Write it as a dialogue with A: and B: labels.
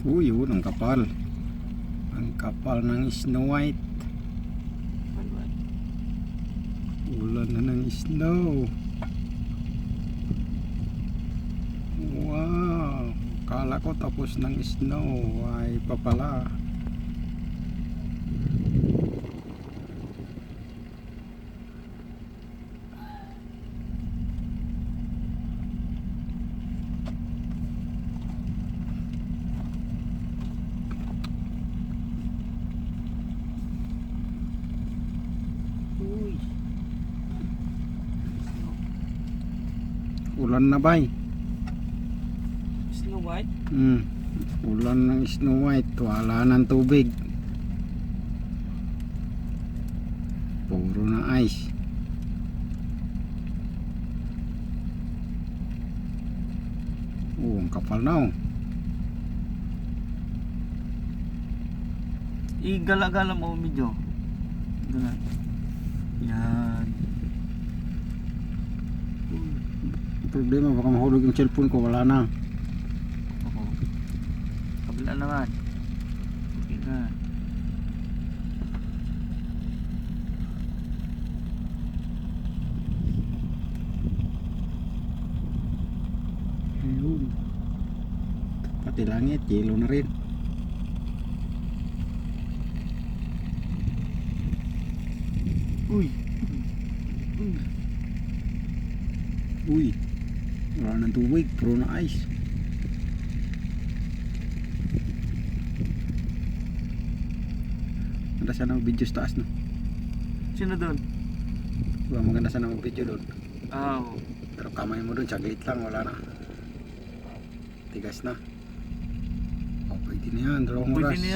A: Yun ang kapal. Ang kapal ng Snow White. Ulan na ng snow. Wow, kala ko tapos ng snow, ay pa pala.
B: Uy.
A: Ulan na bay.
B: Snow White?
A: Ulan ng Snow White, wala ng tubig. Puro na ice. Ang kapal na.
B: Igala-gala mo medyo. Ganun. Yan.
A: Problema baka mahulog yung cellphone ko, wala na.
B: Oo. Kabila naman. Okay na.
A: Ayun. Pati langit, yellow na rin.
B: Uy. Uy.
A: Uy, wala ng tubig, puro na ice. Maganda sana mag video sa taas, no?
B: Sino doon?
A: Diba, maganda sana mag video doon.
B: Oo.
A: Pero kamay mo doon, saglit lang, wala na. Tigas na. Pwede na yan, 2 oras.
B: Pwede na yan.